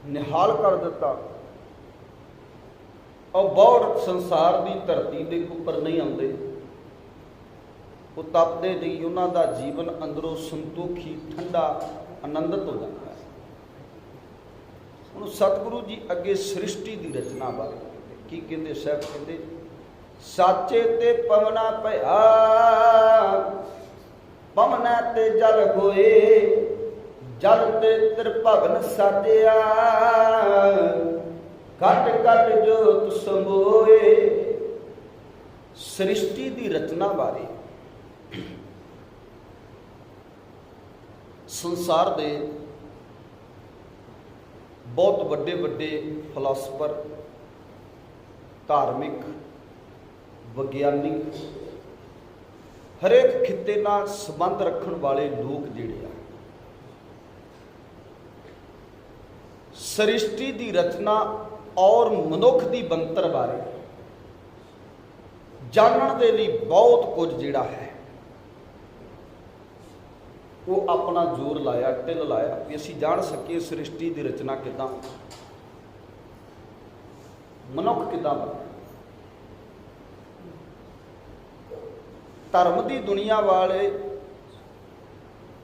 निहाल कर दिता। और बहुत संसार की धरती के उपर नहीं आते, वो तपते नहीं, उन्हों जीवन अंदरों संतोखी ठंडा आनंदित हो जाता है। हुण सतगुरु जी अगे सृष्टि की रचना बारे की कहते, साहब कहते साचे ते पवना भया, पवना ते जल होए, जल ते त्रिभवन साजिया, घट घट जोत समोए। सृष्टि की रचना बारे संसार दे बहुत बड़े बड़े फिलासफर, धार्मिक, विग्यानिक, हरेक खिते नाल संबंध रखने वाले लोग जिहड़े आ सृष्टि की रचना और मनुख की बनतर बारे जानने के लिए बहुत कुछ जिहड़ा है वो अपना जोर लाया, ढिल लाया कि असीं जान सकीए सृष्टि की रचना किदां, मनुख किदां बने। धर्म की दुनिया वाले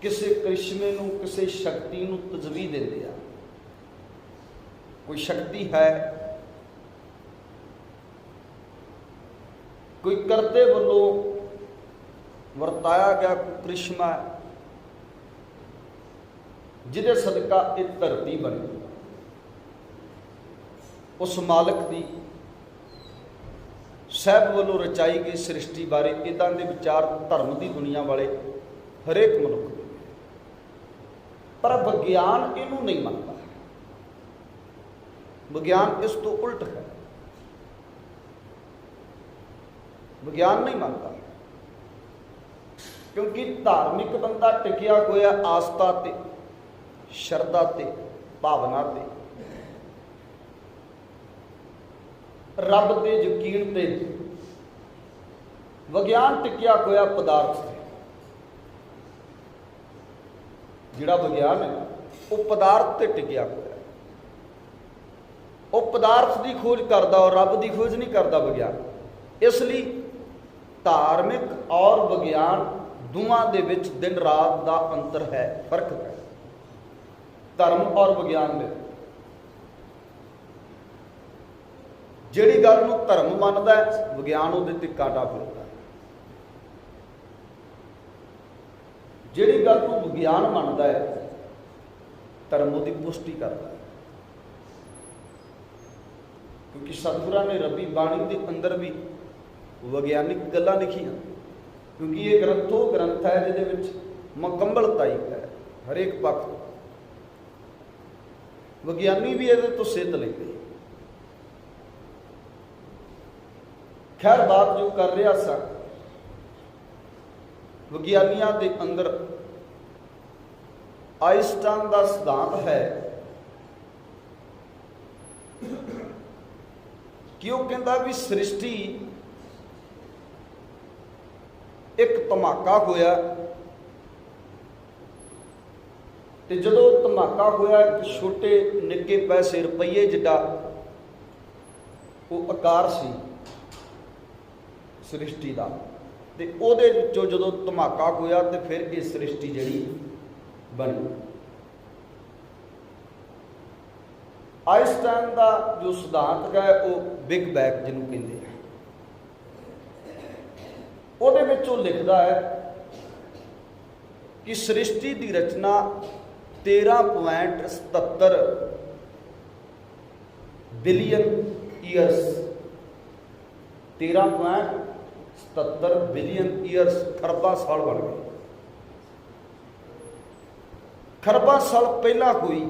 किसी करिश्मे नूं, किसी शक्ति नूं तजवी देंदे आ। कोई शक्ति है, कोई करते वालों वरताया गया कोई करिश्मा है जिहदे सदका ये धरती बनी। उस मालिक की साहब वालों रचाई गई सृष्टि बारे इदां दे विचार धर्म की दुनिया वाले हरेक मनुख, पर विज्ञान इनू नहीं मानता। विज्ञान इस तो उल्ट है, विज्ञान नहीं मानता, क्योंकि धार्मिक बंदा टिकिया होया आस्था ते, शरदा ते, भावना ते, रब ते यकीन ते। विज्ञान टिकिया होया पदार्थ से। जिहड़ा विज्ञान है वो पदार्थ ते टिकिया होया, वो पदार्थ की खोज करता और रब की खोज नहीं करता विज्ञान। इसलिए धार्मिक और विज्ञान दोवां दे विच दिन रात का अंतर है, फर्क है धर्म और विज्ञान में। जिहड़ी गल नूं धर्म मनदा है विज्ञान उहदे ते कांटा फिरदा है, जिहड़ी गल नूं विज्ञान मनदा है धर्म उहदी पुष्टि करदा है। क्योंकि सतगुरां ने रबी बाणी के अंदर भी विज्ञानिक गल्लां लिखियां, क्योंकि ये ग्रंथ वो ग्रंथ है जिहदे विच मुकम्मलताई है हरेक पक्ष। विज्ञानी भी इहदे तो सिद्ध लेंदे। खैर बात जो कर रहा सा, विज्ञानियों के अंदर आइंस्टाइन का सिद्धांत है कि वह कहता भी सृष्टि एक धमाका होया, ते जदों धमाका होया एक छोटे निक्के पैसे रुपये जिड्डा वो आकार सी सृष्टि का, ते उहदे विचों जदों धमाका होया तो फिर ये सृष्टि जिहड़ी बनी। आइंस्टाइन का जो सिद्धांत है वो बिग बैग जिन्हों कहते हैं, उहदे विच वो लिखदा है कि सृष्टि की रचना 13.77 बिलियन ईयर्स, 13.77 बिलियन ईयर्स खरबा साल बन गए। खरबा साल पहला हुई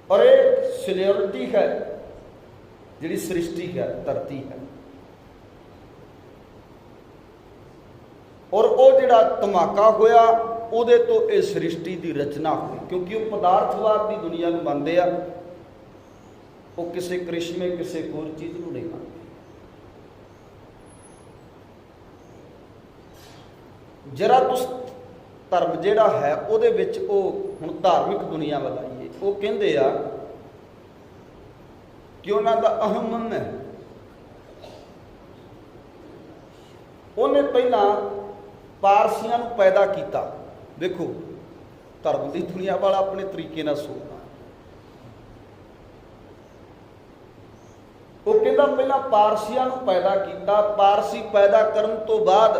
और एक सिल्योरिटी है जिहड़ी सृष्टि है, धरती है, और वो जिहड़ा धमाका होया उहदे तो ये सृष्टि की रचना हुई। क्योंकि वो पदार्थवाद की दुनिया में मानते आ, वो किसी करिश्मे किसी होर चीज़ को नहीं मानते। जरा तुस धर्म जिहड़ा है उहदे विच वो हुण धार्मिक दुनिया वाल आईए, के वो कहते आ कि उन्हों का अहम है, उन्हें पहला पारसियां नूं पैदा किया। देखो धर्म की दुनिया वाला अपने तरीके नाल सोचदा, वो कहता पहला पारसियां नूं पैदा किया, पारसी पैदा करन तो बाद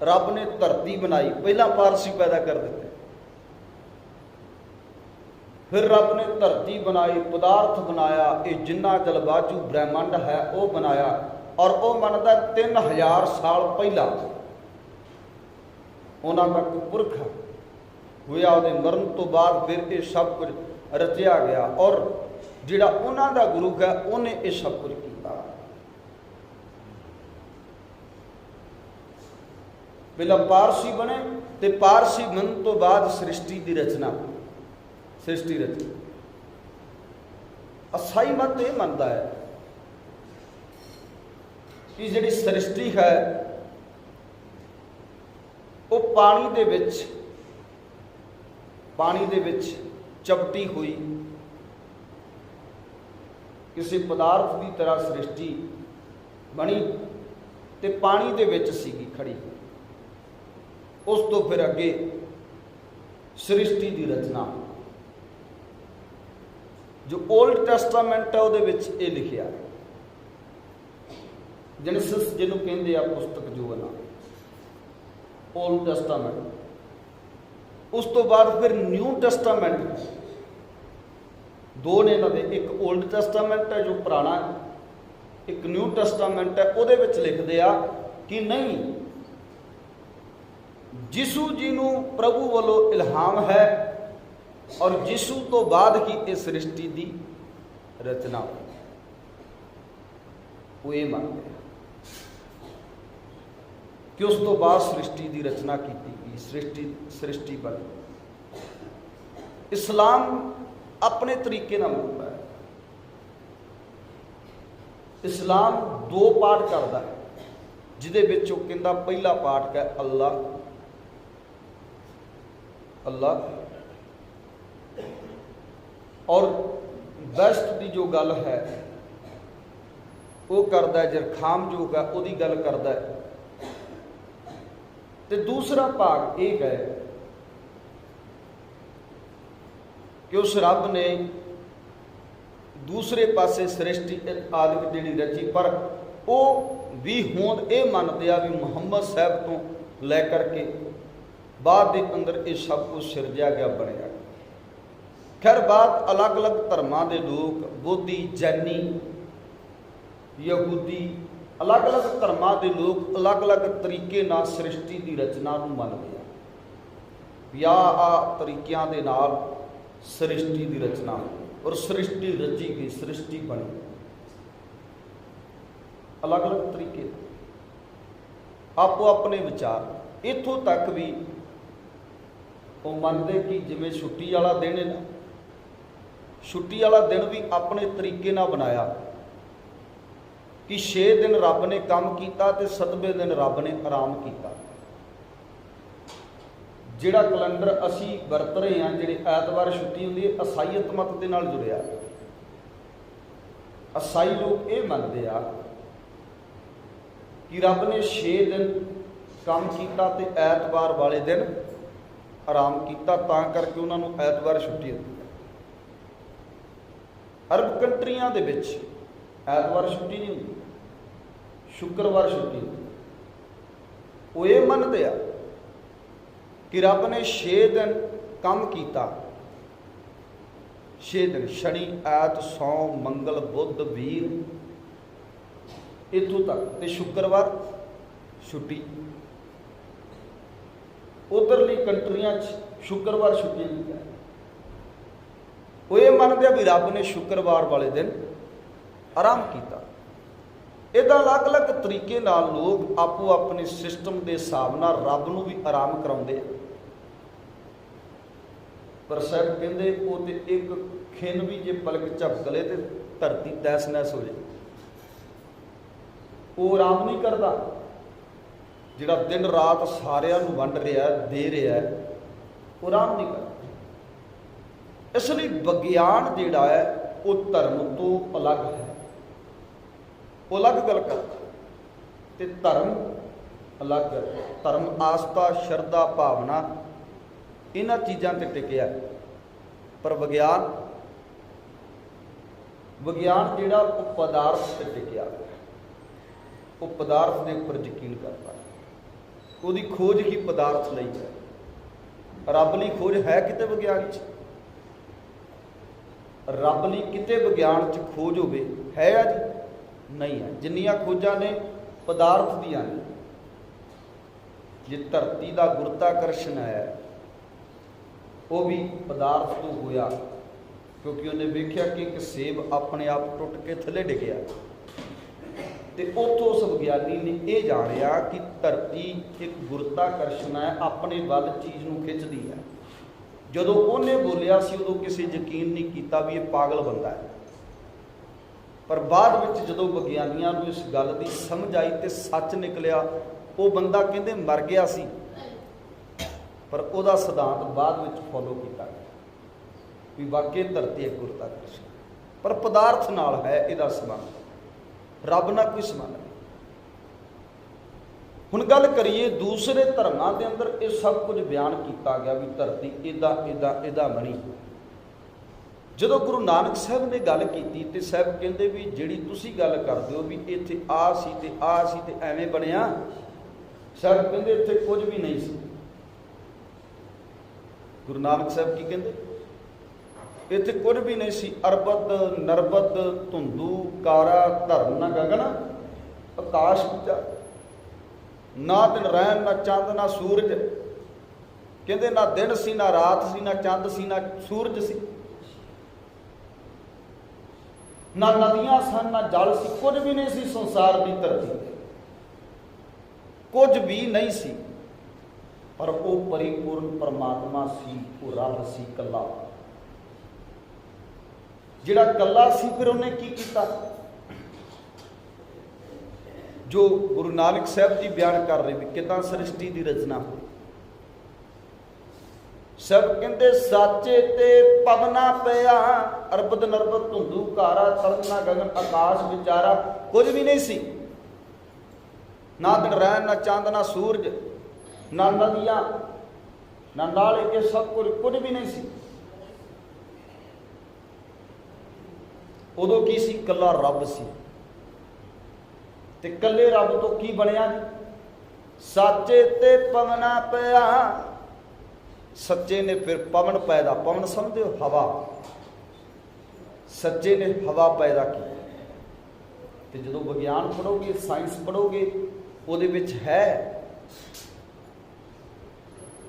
रब ने धरती बनाई, पहला पारसी पैदा कर दिते, फिर रब ने धरती बनाई, पदार्थ बनाया, ये जिन्ना जलवायु ब्रह्मंड है वो बनाया। और वो मनता 3000 साल पहला उन्होंने का कोई पुरख होया, वो मरण तो बाद फिर ये सब कुछ रचिया गया। और जिहड़ा उन्हों का गुरु है उन्हें ये सब कुछ किया। पहला पारसी बने तो पारसी बनने तो बाद सृष्टि की रचना, सृष्टि रची। ईसाई मत ये मनता है कि जिहड़ी सृष्टि है वो पानी दे विच चपटी हुई किसी पदार्थ की तरह सृष्टि बनी ते पानी दे विच सीगी खड़ी। उस तो फिर अगे सृष्टि की रचना जो ओल्ड टेस्टामेंट है उहदे विच ये लिखिया है, जेनेसिस जिन्हों कहते हैं पुस्तक जो है ना ओल्ड टेस्टामेंट। उस तो बाद फिर न्यू टेस्टामेंट, दो ने इन्होंने, एक ओल्ड टेस्टामेंट है जो पुराना है, एक न्यू टेस्टामेंट है। उहदे विच लिखते आ कि नहीं, जिसू जी नूं प्रभु वालों इल्हाम है और जिसू तो बाद ही इस सृष्टि की रचना हुई, वो ये मानते हैं कि उस तो बाद सृष्टि की रचना की गई, सृष्टि बनी। इस्लाम अपने तरीके ना मानता है। इस्लाम दो पाठ करता है, जिहदे विच ओह कहंदा पहला पाठ है अल्लाह अल्लाह, और बेस्ट की जो गल है वो करता है, जरखाम जो है उसकी गल करता है। तो दूसरा भाग एक है कि उस रब ने दूसरे पासे सृष्टि आदि जिहड़ी रची, पर वो भी होंद ये मनते आ भी मुहम्मद साहब तो लैकर के बाद के अंदर ये सब कुछ सिरजा गया बनया। खैर बात अलग अलग धर्मां के लोग, बोधी, जैनी, यहूदी, अलग अलग धर्मां के लोग अलग अलग तरीके नाल सृष्टि की रचना नूं मनदे आ। या आ तरीकों के नाल सृष्टि की रचना और सृष्टि रची गई, सृष्टि बनी, अलग अलग तरीके आपो अपने विचार। इत्थों तक भी वो मनते कि जिवें छुट्टी वाला दिन है ना, छुट्टी वाला दिन भी अपने तरीके नाल बनाया कि 6 दिन रब ने काम किया तो 7वें दिन रब ने आराम किया। जिहड़ा कैलेंडर असी वरत रहे हैं, जिहड़ी ऐतवार छुट्टी होंदी है, ईसाईयत मत दे नाल जुड़िया। ईसाई लोग ये मनते आ कि रब ने 6 दिन काम किया तो ऐतवार वाले दिन आराम किया, तां करके उन्होंने ऐतवार छुट्टी होती है। अरब कंट्रियां दे विच ऐतवार छुट्टी नहीं होती, शुक्रवार छुट्टी होती। वो ये मनते आ कि रब ने 6 दिन काम किया, 6 दिन शनि, ऐत, सौम, मंगल, बुध, वीर, इतों तक, तो शुक्रवार छुट्टी। उधरली कंट्रियां शुक्रवार छुट्टी नहीं है। वो ये मनते भी रब ने शुक्रवार वाले दिन आराम किया। इदा अलग अलग तरीके नाल लोग आपो अपने सिस्टम के हिसाब नाल रब नूं भी आराम कराउंदे। पर साहब कहते वो तो एक खिन भी जे पलक झपकले तो धरती तैस नैस हो जाए, वो आराम नहीं करता। जिहड़ा दिन रात सारिਆਂ ਨੂੰ वंड रहा दे रहा है, वो आराम नहीं करता। इस लिए विज्ञान जिहड़ा है वो धर्म तो अलग है, वो अलग गल करता, ते धर्म अलग। धर्म आस्था शरधा भावना इन्हां चीज़ां ते टिकिया, पर विज्ञान जिहड़ा वो पदार्थ ते टिकिया, वो पदार्थ के उपर यकीन करता है, उसकी खोज ही पदार्थ लई है। रब लई खोज है किते विज्ञान च? रब लई किते विज्ञान च खोज होवे है जी? नहीं है। जिन्नियां खोजां ने पदार्थ दियां ने। जे धरती का गुरुत्वाकर्षण है वो भी पदार्थ तो होया, क्योंकि उन्हें वेख्या कि एक सेब अपने आप टुट के थले डिगया, तो उतों उस विज्ञानी ने यह जानिया कि धरती एक गुरुत्वाकर्षण है, अपने वल चीज़ को खिंचती है। जदों उन्हें बोलिया सी उदों किसी यकीन नहीं किया भी ये पागल बंदा है, पर बाद में जदों विज्ञानियों को इस गल की समझ आई तो सच निकलिया, वो बंदा कहते मर गया सी, पर वह सिद्धांत बाद में फॉलो किया गया भी वाकई धरती एक गुरुत्वाकर्षण, पर पदार्थ नाल है इसका संबंध, रब ना कोई संबंध नहीं। हुण गल करिए दूसरे धर्मां के अंदर ये सब कुछ बयान किया गया भी धरती इदा इदा इदा बनी। जदों गुरु नानक साहब ने गल की तो साहब कहते भी जिहड़ी तुसीं गल करदे हो भी इत्थे आ सी ते एवें बनिया, साहब कहते इत्थे कुछ भी नहीं सी। गुरु नानक साहब की कहते इत्थे कुछ भी नहीं सी। अरबद नरबद धुंधू कारा धर्म ना गगन आकाश विचा, ना दिन रैन ना चंद ना सूरज, कहते ना दिन सी ना रात सी ना चंद सी ना सूरज सी, ना नदियां सन ना जल सी, कुछ भी नहीं सी संसार की धरती, कुछ भी नहीं सी, पर वो परिपूर्ण परमात्मा सी, वो रब सी कला, जिहड़ा कला सी। फिर उन्हें की किया जो गुरु नानक साहब जी बयान कर रहे भी किदां सृष्टि की रचना हुई। सब कहते साचे ते पवना पिया, अरबद नरबद धुंधू कारा तड़ना गगन आकाश विचारा, कुछ भी नहीं सी, ना दिन रैन ना चंद ना सूरज ना नदियां ना नाले, ये सब कुछ भी नहीं सी। उदों की सी कला रब सी, ते कले रब तो की बनया साचे ते पवना पिया, सच्चे ने फिर पवन पैदा, पवन समझते हो हवा, सच्चे ने हवा पैदा की। तो जो विज्ञान पढ़ोगे साइंस पढ़ोगे वो है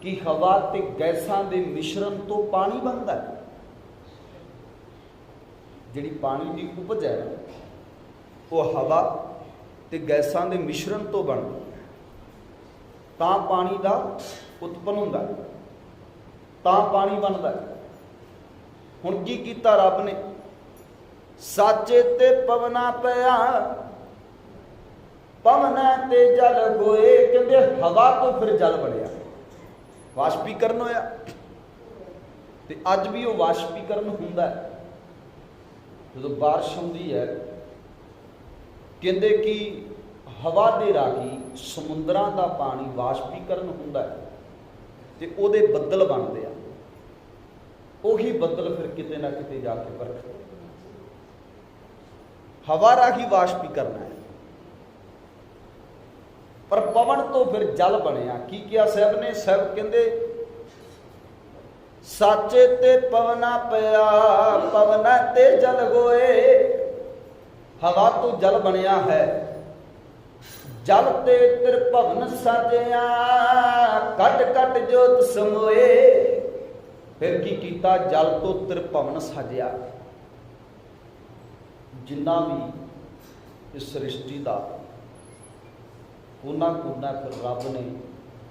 कि हवा ते गैसां दे मिश्रण तो पानी बनता है। जिहड़ी पानी की उपज है वो हवा ते गैसां दे मिश्रण तो बनती है, तां पानी का उत्पन्न होंदा है, तां पानी बनता है। हुण की कीता रब ने, साचे ते पवना पिया, पवना ते जल होए, कहते हवा तो फिर जल बनया, वाष्पीकरण होया। ते अज भी वो वाष्पीकरण हुंदा है, जो बारिश होंदी है, कहते कि हवा दे राही समुद्रां दा पानी वाष्पीकरण हुंदा है, ते ओहदे बदल बनते हैं, उही बदल फिर किते ना किते जाके बरखा, हवा राही वाष्पीकरण है। पर पवन तो फिर जल बनया, की किया साहब ने? साहब कहते साचे ते पवना पिया, पवना ते जल होए, हवा तो जल बनया है, जल ते त्रिभवन साजिया, कट कट जोत समोए। फिर की कीता? जल तो त्रिभवन साजिया, जिन्ना भी इस सृष्टि का कोना कोना फिर रब ने,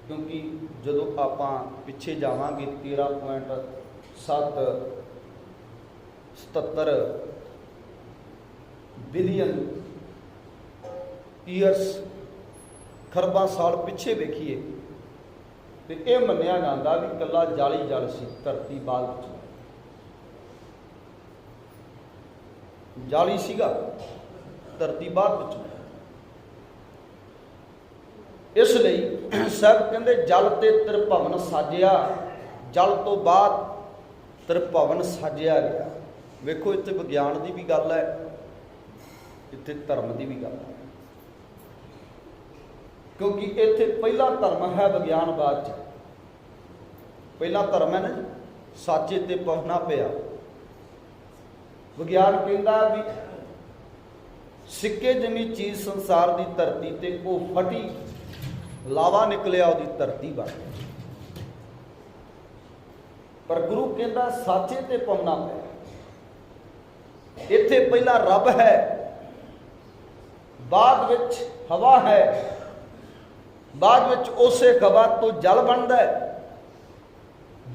क्योंकि जदों आपां पिछे जावांगे 13.77 बिलियन ईयर्स खरबां साल पिछे वेखीए तो यह मन्निया जाता भी कला जल ही जल सी, धरती बाद ਜਾਲੀ ਸੀਗਾ, ਧਰਤੀ ਬਾਅਦ ਵਿੱਚ। ਇਸ ਲਈ ਸਾਹਿਬ ਕਹਿੰਦੇ ਜਲ ਤੇ ਤ੍ਰਿਭਵਨ ਸਾਜਿਆ, ਜਲ ਤੋਂ ਬਾਅਦ ਤ੍ਰਿਭਵਨ ਸਾਜਿਆ ਗਿਆ। ਵੇਖੋ ਇੱਥੇ ਵਿਗਿਆਨ ਦੀ ਵੀ ਗੱਲ ਹੈ, ਇੱਥੇ ਧਰਮ ਦੀ ਵੀ ਗੱਲ ਹੈ, ਕਿਉਂਕਿ ਇੱਥੇ ਪਹਿਲਾ ਧਰਮ ਹੈ, ਵਿਗਿਆਨ ਬਾਅਦ ਚ। ਪਹਿਲਾ ਧਰਮ ਹੈ ਨਾ ਜੀ, ਸਾਚੇ ਤੇ ਪਹੁੰਚਣਾ ਪਿਆ। ਵਿਗਿਆਨ ਕਹਿੰਦਾ ਵੀ ਸਿੱਕੇ ਜਿੰਨੀ ਚੀਜ਼ ਸੰਸਾਰ ਦੀ ਧਰਤੀ ਤੇ ਉਹ ਫਟੀ, ਲਾਵਾ ਨਿਕਲਿਆ, ਉਹਦੀ ਧਰਤੀ ਬਣ ਗਈ। ਪਰ ਗੁਰੂ ਕਹਿੰਦਾ ਸਾਚੇ ਤੇ ਪਹੁੰਚਣਾ ਪਿਆ। ਇੱਥੇ ਪਹਿਲਾ ਰੱਬ ਹੈ, ਬਾਅਦ ਵਿੱਚ ਹਵਾ ਹੈ, ਬਾਅਦ ਵਿੱਚ ਉਸੇ ਹਵਾ ਤੋਂ ਜਲ ਬਣਦਾ ਹੈ,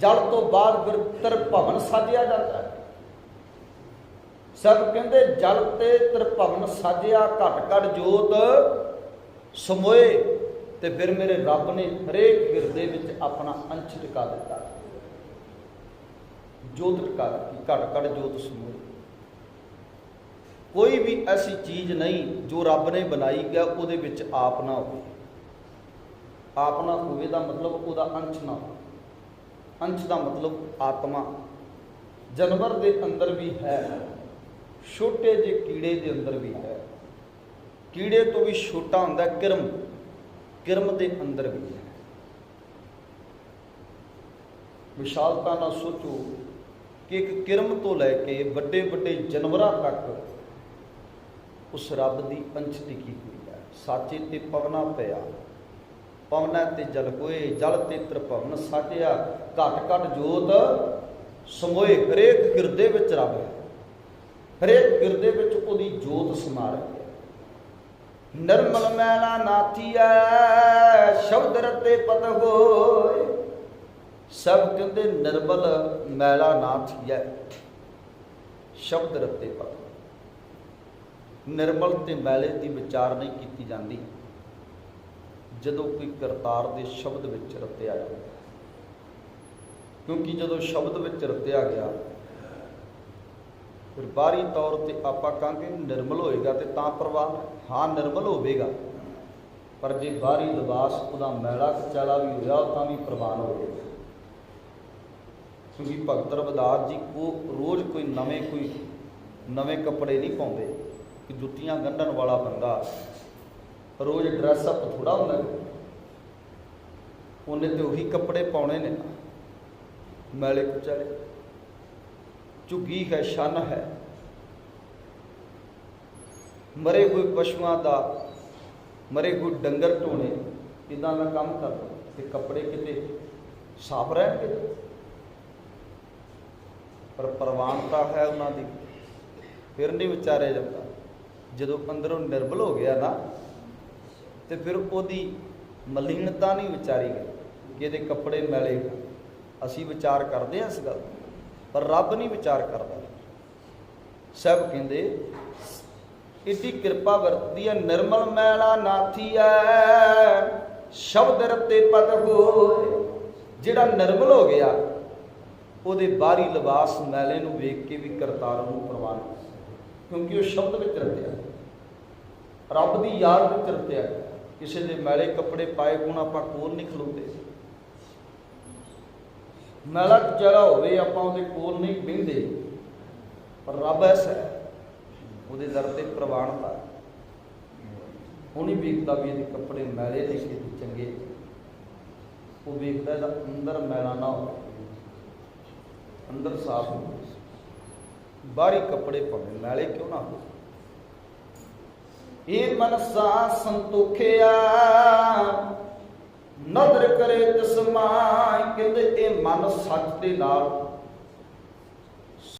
ਜਲ ਤੋਂ ਬਾਅਦ ਫਿਰ ਤ੍ਰਿਭਵਨ ਸਾਜਿਆ ਜਾਂਦਾ ਹੈ। ਸਭ ਕਹਿੰਦੇ ਜਲ ਤੇ ਤ੍ਰਿਭਵਨ ਸਾਜਿਆ, ਘਟ ਘਟ ਜੋਤ ਸਮੋਏ। ਤੇ ਫਿਰ ਮੇਰੇ ਰੱਬ ਨੇ ਹਰੇਕ ਹਿਰਦੇ ਵਿੱਚ ਆਪਣਾ ਅੰਸ਼ ਟਿਕਾ ਦਿੱਤਾ, ਜੋਤ ਟਿਕਾ ਦਿੱਤੀ, ਘਟ ਘਟ ਜੋਤ ਸਮੋਏ। ਕੋਈ ਵੀ ਐਸੀ ਚੀਜ਼ ਨਹੀਂ ਜੋ ਰੱਬ ਨੇ ਬਣਾਈ ਗਿਆ ਉਹਦੇ ਵਿੱਚ ਆਪ ਨਾ ਹੋਵੇ। ਆਪ ਨਾ ਹੋਵੇ ਦਾ ਮਤਲਬ ਉਹਦਾ ਅੰਸ਼ ਨਾ ਹੋਵੇ। ਅੰਸ਼ ਦਾ ਮਤਲਬ ਆਤਮਾ। ਜਾਨਵਰ ਦੇ ਅੰਦਰ ਵੀ ਹੈ, ਛੋਟੇ ਜਿਹੇ ਕੀੜੇ ਦੇ ਅੰਦਰ ਵੀ ਹੈ, ਕੀੜੇ ਤੋਂ ਵੀ ਛੋਟਾ ਹੁੰਦਾ ਕਿਰਮ, ਕਿਰਮ ਦੇ ਅੰਦਰ ਵੀ ਹੈ। ਵਿਸ਼ਾਲਤਾ ਨਾਲ ਸੋਚੋ ਕਿ ਇੱਕ ਕਿਰਮ ਤੋਂ ਲੈ ਕੇ ਵੱਡੇ ਵੱਡੇ ਜਾਨਵਰਾਂ ਤੱਕ ਉਸ ਰੱਬ ਦੀ ਅੰਸ਼ ਟਿਕੀ ਹੋਈ ਹੈ। ਸਾਚੇ ਤੇ ਪਵਨਾ ਪਿਆ, ਪਵਨਾ ਤੇ ਜਲ ਹੋਏ, ਜਲ ਤੇ ਤ੍ਰਿਭਵਨ ਸਾਜਿਆ, ਘਟ ਘਟ ਜੋਤ ਸਮੋਏ। ਹਰੇਕ ਹਿਰਦੇ ਵਿੱਚ ਰੱਬ ਹੈ, ਹਰੇਕ ਹਿਰਦੇ ਵਿੱਚ ਉਹਦੀ ਜੋਤ ਸਮਾ ਰਹੀ ਹੈ। ਨਿਰਮਲ ਮੈਲਾ ਨਾਥੀਐ, ਸ਼ਬਦ ਰਤੇ ਪਤ ਹੋਏ। ਸਭ ਕਹਿੰਦੇ ਨਿਰਮਲ ਮੈਲਾ ਨਾਥੀਐ, ਸ਼ਬਦ ਰਤੇ ਪਤ। ਨਿਰਮਲ ਤੇ ਮੈਲੇ ਦੀ ਵਿਚਾਰ ਨਹੀਂ ਕੀਤੀ ਜਾਂਦੀ ਜਦੋਂ ਕੋਈ ਕਰਤਾਰ ਦੇ ਸ਼ਬਦ ਵਿੱਚ ਰਤਿਆ ਜਾਂਦਾ, ਕਿਉਂਕਿ ਜਦੋਂ ਸ਼ਬਦ ਵਿੱਚ ਰਤਿਆ ਗਿਆ ਫਿਰ ਬਾਹਰੀ ਤੌਰ ਤੇ ਆਪਾਂ ਕਹਾਂਗੇ ਨਿਰਮਲ ਹੋਏਗਾ ਤੇ ਤਾਂ ਪ੍ਰਵਾਨ। ਹਾਂ ਨਿਰਮਲ ਹੋਵੇਗਾ, ਪਰ ਜੇ ਬਾਹਰੀ ਲਿਬਾਸ ਉਹਦਾ ਮੈਲਾ ਕਚੈਲਾ ਵੀ ਹੋਇਆ ਤਾਂ ਵੀ ਪ੍ਰਵਾਨ ਹੋਵੇਗਾ। ਕਿਉਂਕਿ ਭਗਤ ਰਵਿਦਾਸ ਜੀ ਕੋ ਰੋਜ਼ ਕੋਈ ਨਵੇਂ ਕੱਪੜੇ ਨਹੀਂ ਪਾਉਂਦੇ। ਕਿ ਜੁੱਤੀਆਂ ਗੰਢਣ ਵਾਲਾ ਬੰਦਾ ਰੋਜ਼ ਡਰੈਸਅਪ ਥੋੜਾ ਹੁੰਦਾ, ਉਹਨੇ ਤੇ ਉਹੀ ਕੱਪੜੇ ਪਾਉਣੇ ਨੇ, ਮੈਲੇ ਕੁਚੈਲੇ। ਝੁੱਗੀ ਹੈ, ਛੰਨ ਹੈ, ਮਰੇ ਹੋਏ ਪਸ਼ੂਆਂ ਦਾ, ਮਰੇ ਹੋਏ ਡੰਗਰ ਢੋਣੇ, ਇੱਦਾਂ ਦਾ ਕੰਮ ਕਰਦਾ ਤੇ ਕੱਪੜੇ ਕਿਤੇ ਸਾਫ਼ ਰਹਿਣਗੇ। ਪਰ ਪ੍ਰਵਾਨਤਾ ਹੈ ਉਹਨਾਂ ਦੀ, ਫਿਰ ਨਹੀਂ ਵਿਚਾਰਿਆ ਜਾਂਦਾ। ਜਦੋਂ ਅੰਦਰੋਂ ਨਿਰਮਲ ਹੋ ਗਿਆ ਨਾ ਤੇ ਫਿਰ ਉਹਦੀ ਮਲੀਨਤਾ ਨਹੀਂ ਵਿਚਾਰੀ ਗਈ ਕਿ ਇਹਦੇ ਕੱਪੜੇ ਮੈਲੇ। ਅਸੀਂ ਵਿਚਾਰ ਕਰਦੇ ਹਾਂ ਇਸ ਗੱਲ, ਪਰ ਰੱਬ ਨਹੀਂ ਵਿਚਾਰ ਕਰਦਾ। ਸਭ ਕਹਿੰਦੇ ਇਤੀ ਕਿਰਪਾ ਵਰਤਦੀ ਹੈ। ਨਿਰਮਲ ਮੈਲਾ ਨਾਥੀਐ, ਸ਼ਬਦ ਰਤੇ ਪਤ ਹੋਏ। ਜਿਹੜਾ ਨਿਰਮਲ ਹੋ ਗਿਆ ਉਹਦੇ ਬਾਹਰੀ ਲਿਬਾਸ ਮੈਲੇ ਨੂੰ ਵੇਖ ਕੇ ਵੀ ਕਰਤਾਰ ਨੂੰ ਪ੍ਰਵਾਨ, ਕਿਉਂਕਿ ਉਹ ਸ਼ਬਦ ਵਿੱਚ ਰਤਿਆ, ਰੱਬ ਦੀ ਯਾਦ ਵਿੱਚ ਰਤਿਆ। ਕਿਸੇ ਦੇ ਮੈਲੇ ਕੱਪੜੇ ਪਾਏ ਹੁਣ ਆਪਾਂ ਕੋਲ ਨਹੀਂ ਖਲੋਤੇ, ਮੈਲਾ ਕੁਚੈਲਾ ਹੋਵੇ ਆਪਾਂ ਉਹਦੇ ਕੋਲ ਨਹੀਂ ਬਹਿੰਦੇ, ਪਰ ਰੱਬ ਐਸਾ ਹੈ, ਉਹਦੇ ਦਰ ਤੇ ਪ੍ਰਵਾਨਤਾ। ਉਹ ਨਹੀਂ ਵੇਖਦਾ ਵੀ ਇਹਦੇ ਕੱਪੜੇ ਮੈਲੇ ਨੇ ਕਿ ਚੰਗੇ, ਉਹ ਵੇਖਦਾ ਇਹਦਾ ਅੰਦਰ ਮੈਲਾ ਨਾ ਹੋਵੇ, ਅੰਦਰ ਸਾਫ਼ ਹੋਵੇ। ਬਾਹਰੀ ਕੱਪੜੇ ਭਾਵੇਂ ਮੈਲੇ ਕਿਉਂ ਨਾ ਹੋ। ਇਹ ਮਨਸਾ ਸੰਤੋਖਿਆ, ਨਦਰ ਕਰੇ ਤਿਸ ਮਾਈ। ਕਹਿੰਦੇ ਇਹ ਮਨ ਸੱਚ ਦੇ ਨਾਲ